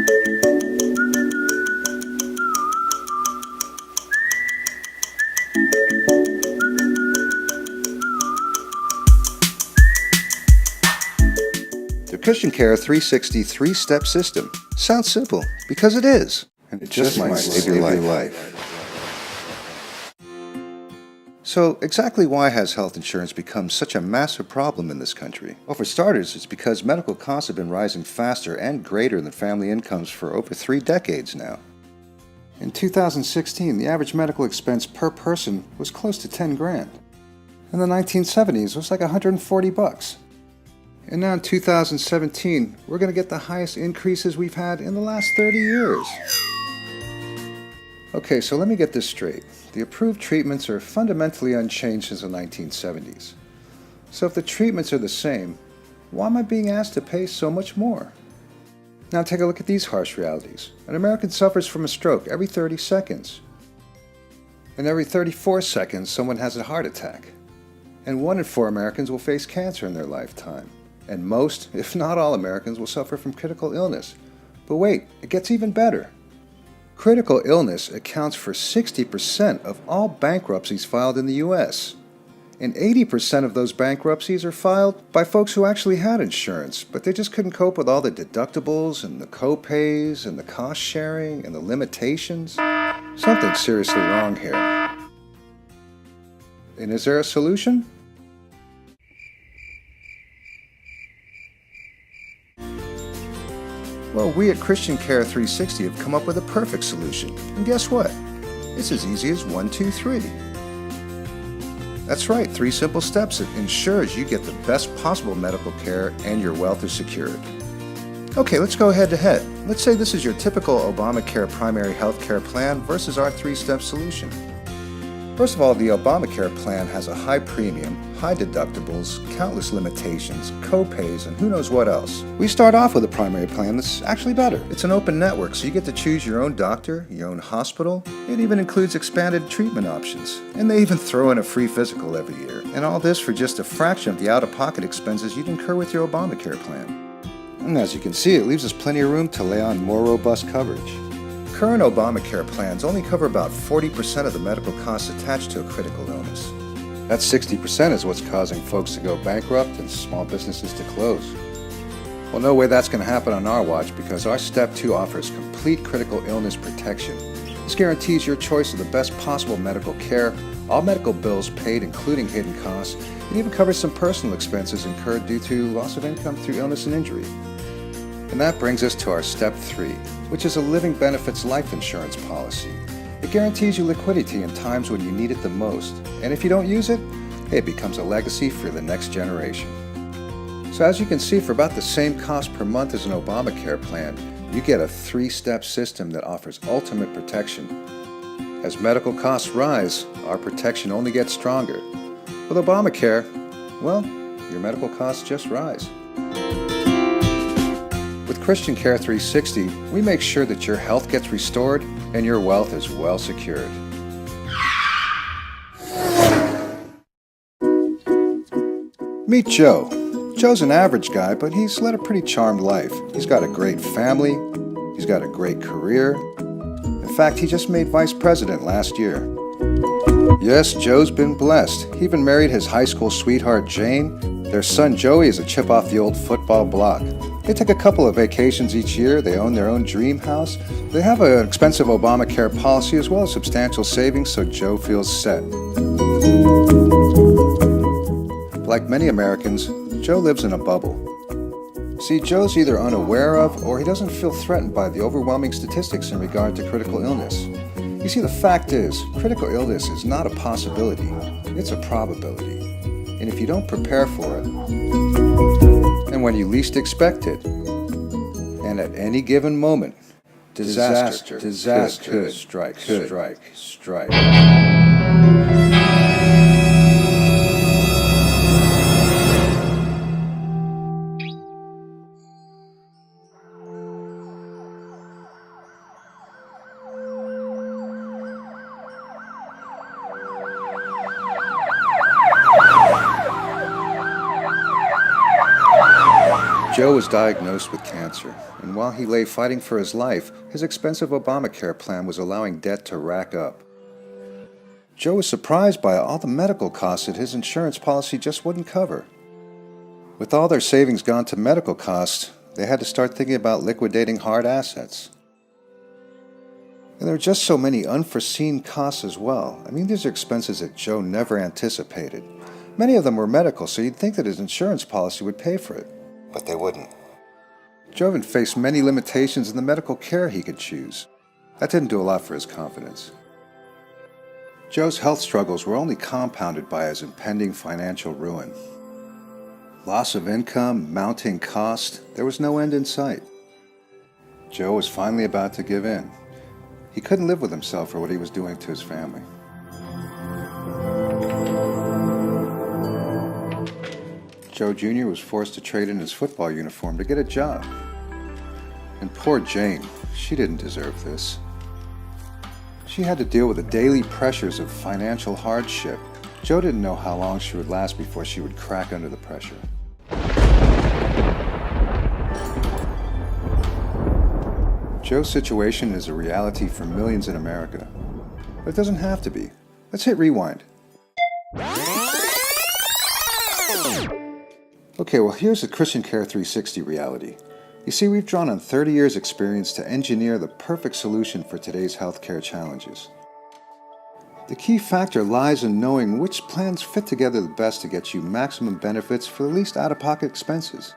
The Christian Care 360 three-step system sounds simple because it is, and it just might save your life. So exactly why has health insurance become such a massive problem in this country? Well, for starters, it's because medical costs have been rising faster and greater than family incomes for over 3 decades now. In 2016, the average medical expense per person was close to 10 grand. In the 1970s, it was like $140. And now in 2017, we're going to get the highest increases we've had in the last 30 years. Okay, so let me get this straight. The approved treatments are fundamentally unchanged since the 1970s. So if the treatments are the same, why am I being asked to pay so much more? Now take a look at these harsh realities. An American suffers from a stroke every 30 seconds. And every 34 seconds, someone has a heart attack. And 1 in 4 Americans will face cancer in their lifetime. And most, if not all Americans, will suffer from critical illness. But wait, it gets even better. Critical illness accounts for 60% of all bankruptcies filed in the U.S. And 80% of those bankruptcies are filed by folks who actually had insurance, but they just couldn't cope with all the deductibles and the co-pays and the cost sharing and the limitations. Something's seriously wrong here. And is there a solution? Well, we at Christian Care 360 have come up with a perfect solution. And guess what? It's as easy as 1, 2, 3. That's right, 3 simple steps that ensures you get the best possible medical care and your wealth is secured. Okay, let's go head to head. Let's say this is your typical Obamacare primary health care plan versus our 3-step solution. First of all, the Obamacare plan has a high premium, high deductibles, countless limitations, co-pays, and who knows what else. We start off with a primary plan that's actually better. It's an open network, so you get to choose your own doctor, your own hospital. It even includes expanded treatment options. And they even throw in a free physical every year. And all this for just a fraction of the out-of-pocket expenses you'd incur with your Obamacare plan. And as you can see, it leaves us plenty of room to lay on more robust coverage. Current Obamacare plans only cover about 40% of the medical costs attached to a critical illness. That 60% is what's causing folks to go bankrupt and small businesses to close. Well, no way that's going to happen on our watch because our Step 2 offers complete critical illness protection. This guarantees your choice of the best possible medical care, all medical bills paid including hidden costs, and even covers some personal expenses incurred due to loss of income through illness and injury. And that brings us to our Step 3, which is a living benefits life insurance policy. It guarantees you liquidity in times when you need it the most, and if you don't use it, it becomes a legacy for the next generation. So as you can see, for about the same cost per month as an Obamacare plan, you get a 3-step system that offers ultimate protection. As medical costs rise, our protection only gets stronger. With Obamacare, well, your medical costs just rise. With Christian Care 360, we make sure that your health gets restored and your wealth is well secured. Meet Joe. Joe's an average guy, but he's led a pretty charmed life. He's got a great family. He's got a great career. In fact, he just made vice president last year. Yes, Joe's been blessed. He even married his high school sweetheart, Jane. Their son, Joey, is a chip off the old football block. They take a couple of vacations each year. They own their own dream house. They have an expensive Obamacare policy as well as substantial savings, so Joe feels set. Like many Americans, Joe lives in a bubble. See, Joe's either unaware of or he doesn't feel threatened by the overwhelming statistics in regard to critical illness. You see, the fact is, critical illness is not a possibility, it's a probability. And if you don't prepare for it, and when you least expect it, and at any given moment, disaster could strike. Joe was diagnosed with cancer, and while he lay fighting for his life, his expensive Obamacare plan was allowing debt to rack up. Joe was surprised by all the medical costs that his insurance policy just wouldn't cover. With all their savings gone to medical costs, they had to start thinking about liquidating hard assets. And there were just so many unforeseen costs as well. I mean, these are expenses that Joe never anticipated. Many of them were medical, so you'd think that his insurance policy would pay for it. But they wouldn't. Joe even faced many limitations in the medical care he could choose. That didn't do a lot for his confidence. Joe's health struggles were only compounded by his impending financial ruin. Loss of income, mounting cost, there was no end in sight. Joe was finally about to give in. He couldn't live with himself for what he was doing to his family. Joe Jr. was forced to trade in his football uniform to get a job. And poor Jane, she didn't deserve this. She had to deal with the daily pressures of financial hardship. Joe didn't know how long she would last before she would crack under the pressure. Joe's situation is a reality for millions in America. But it doesn't have to be. Let's hit rewind. Okay, well here's the Christian Care 360 reality. You see, we've drawn on 30 years' experience to engineer the perfect solution for today's healthcare challenges. The key factor lies in knowing which plans fit together the best to get you maximum benefits for the least out-of-pocket expenses.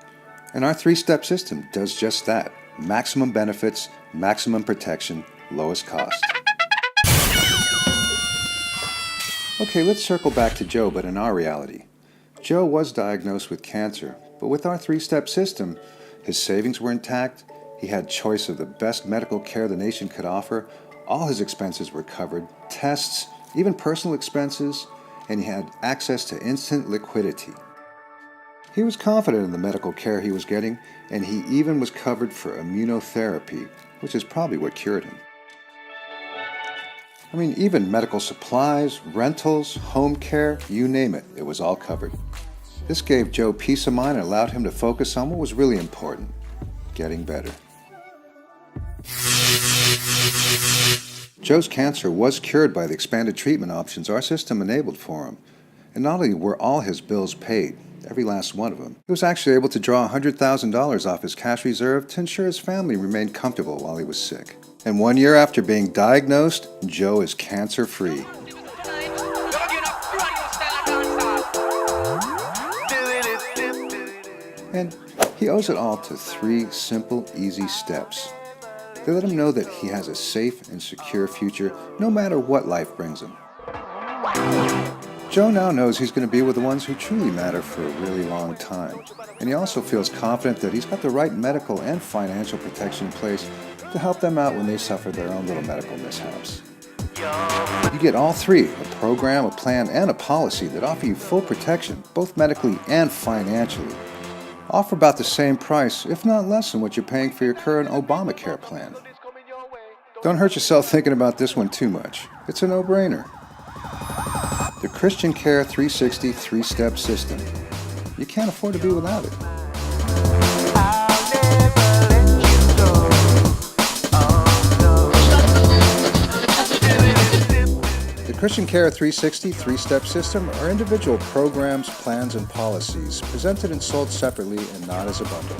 And our three-step system does just that. Maximum benefits, maximum protection, lowest cost. Okay, let's circle back to Joe, but in our reality. Joe was diagnosed with cancer, but with our three-step system, his savings were intact, he had choice of the best medical care the nation could offer, all his expenses were covered, tests, even personal expenses, and he had access to instant liquidity. He was confident in the medical care he was getting, and he even was covered for immunotherapy, which is probably what cured him. I mean, even medical supplies, rentals, home care, you name it, it was all covered. This gave Joe peace of mind and allowed him to focus on what was really important, getting better. Joe's cancer was cured by the expanded treatment options our system enabled for him. And not only were all his bills paid, every last one of them, he was actually able to draw $100,000 off his cash reserve to ensure his family remained comfortable while he was sick. And 1 year after being diagnosed, Joe is cancer-free. And he owes it all to 3 simple, easy steps. They let him know that he has a safe and secure future no matter what life brings him. Joe now knows he's going to be with the ones who truly matter for a really long time. And he also feels confident that he's got the right medical and financial protection in place to help them out when they suffer their own little medical mishaps. You get all 3, a program, a plan, and a policy that offer you full protection, both medically and financially. All for about the same price, if not less than what you're paying for your current Obamacare plan. Don't hurt yourself thinking about this one too much. It's a no-brainer. The Christian Care 360 3-step system. You can't afford to be without it. The Christian Care 360 3-step system are individual programs, plans, and policies presented and sold separately and not as a bundle.